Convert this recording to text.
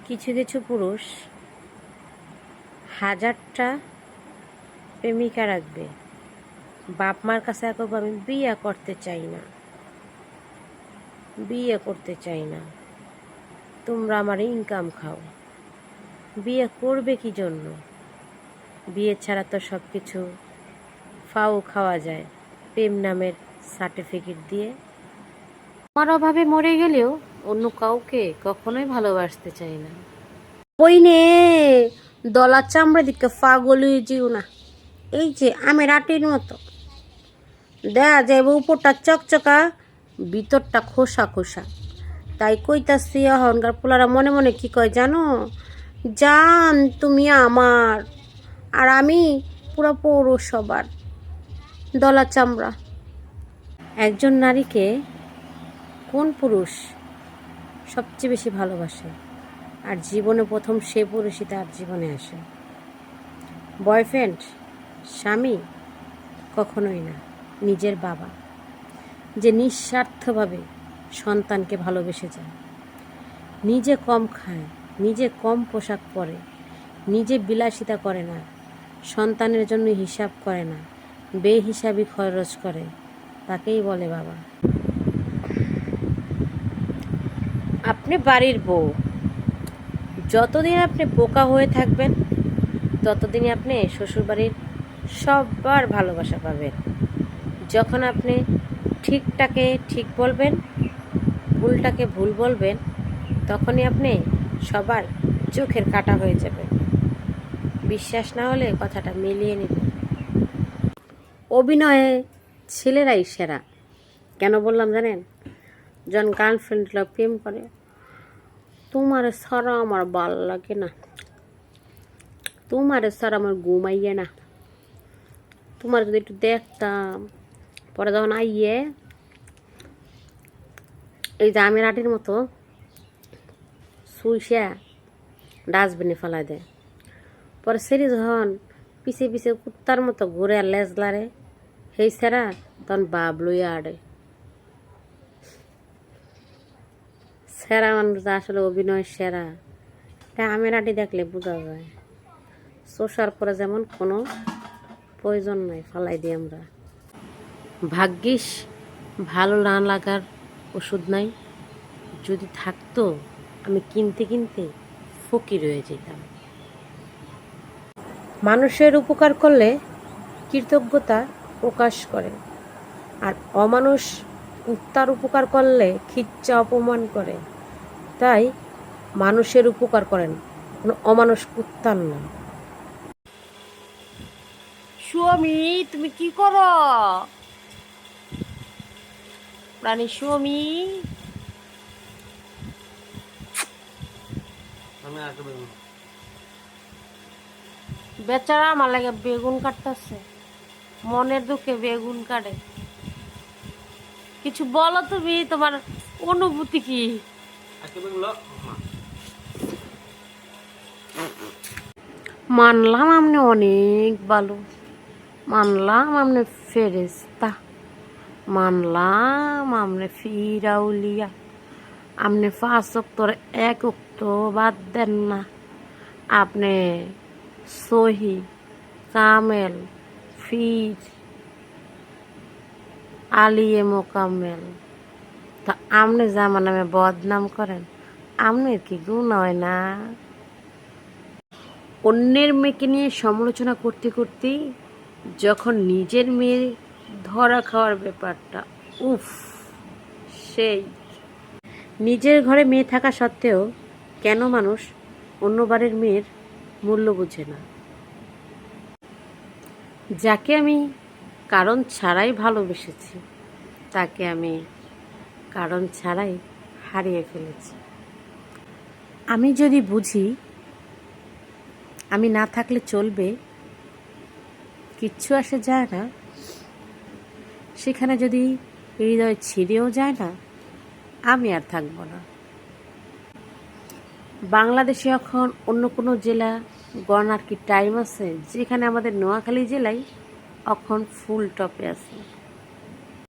কিছু কিছু পুরুষ হাজারটা প্রেমিকা রাখবে, বাপ মার কাছে একবার আমি বিয়ে করতে চাই না, তোমরা আমার ইনকাম খাও। বিয়ে করবে কি জন্য? বিয়ে ছাড়া তো সব কিছু ফাও খাওয়া যায় প্রেম নামের সার্টিফিকেট দিয়ে। আমার অভাবে মরে গেলেও অন্য কাউকে কখনোই ভালোবাসতে চাই না। ওই নে দলা চামড়া দিকে পাগল হয়ে যেও না। এই যে আমের আটির মতো দেখা যায় উপরটা চকচকা, ভিতরটা খোসা খোসা। তাই কইতাছি এখনকার পোলারা মনে মনে কি কয় জানো? জান তুমি আমার, আর আমি পুরো পৌরসভার দলা চামড়া। একজন নারীকে কোন পুরুষ সবচেয়ে বেশি ভালোবাসে? আর জীবনে প্রথম সে পুরুষই তার জীবনে আসে। বয়ফ্রেন্ড, স্বামী কখনোই না, নিজের বাবা, যে নিঃস্বার্থভাবে সন্তানকে ভালোবেসে যায়, নিজে কম খায়, নিজে কম পোশাক পরে, নিজে বিলাসিতা করে না, সন্তানের জন্য হিসাব করে না, বেহিসাবি খরচ করে, তাকেই বলে বাবা। আপনি বাড়ির বউ, যতদিন আপনি বোকা হয়ে থাকবেন ততদিনই আপনি শ্বশুরবাড়ির সবার ভালোবাসা পাবেন। যখন আপনি ঠিকটাকে ঠিক বলবেন, ভুলটাকে ভুল বলবেন, তখনই আপনি সবার চোখের কাঁটা হয়ে যাবেন। বিশ্বাস না হলে কথাটা মিলিয়ে নেবেন। অভিনয়ে ছেলেরাই সেরা। কেন বললাম জানেন? যখন গার্লফ্রেন্ডরা প্রেম করে, তোমার ছাড়া আমার ভাল লাগে না, তোমার ছাড়া আমার ঘুমাইয়ে না, তোমার যদি একটু দেখতাম। পরে যখন আইয়ে এই যে আমের আটির মতো সুইসা ডাস্টবিনে ফেলাই দেয়। পরে সেরি যখন পিছে পিছে কুত্তার মতো ঘুরে আর লেজ লারে, সেই সেরা তখন বাপ লইয়া আড়ে। সেরা মানুষ আসলে অভিনয় সেরা, এটা আমের আটি দেখলে বোঝা যায়। শোষার পরে যেমন কোনো প্রয়োজন নাই, ফালাই দিই আমরা। ভাগ্যিস ভালো না লাগার ওষুধ নাই, যদি থাকতো আমি কিনতে কিনতে ফকির হয়ে যেতাম। মানুষের উপকার করলে কৃতজ্ঞতা প্রকাশ করে, আর অমানুষ কুত্তার উপকার করলে খিচ্চা অপমান করে। তাই মানুষের উপকার করেন, কোনো অমানুষ কুত্তার না। স্বামী তুমি কি করো? প্রাণী স্বামী, বেচারা আমার লাগে বেগুন কাটতেছে, মনের দুঃখে বেগুন কাটে। কিছু বলো তুমি, তোমার অনুভূতি কি? মানলাম আপনি অনেক ভালো, মানলাম আপনি ফেরেস্তা, মানলাম আপনি ফিরাউলিয়া, আপনি 5 ওয়াক্তের 1 ওয়াক্ত বাদ দেন না, আপনি সহি কামেল ফির আলিয়ে মোকাম্মেল। তা আপনি যে আমার নামে বদনাম করেন, আপনার কি গুণ হয় না? অন্যের মেয়েকে নিয়ে সমালোচনা করতে করতেই যখন নিজের মেয়ে ধরা খাওয়ার ব্যাপারটা, উফ, সেই। নিজের ঘরে মেয়ে থাকা সত্ত্বেও কেন মানুষ অন্য বাড়ির মেয়ের মূল্য বোঝে না? যাকে আমি কারণ ছাড়াই ভালোবেসেছি, তাকে আমি কারণ ছাড়াই হারিয়ে ফেলেছি। আমি যদি বুঝি আমি না থাকলে চলবে, কিচ্ছু আসে যায় না, সেখানে যদি হৃদয় ছিঁড়েও যায় না, আমি আর থাকবো না। বাংলাদেশে এখন অন্য কোনো জেলা গণার কি টাইম আছে? যেখানে আমাদের নোয়াখালী জেলায় এখন ফুল টপে আছে।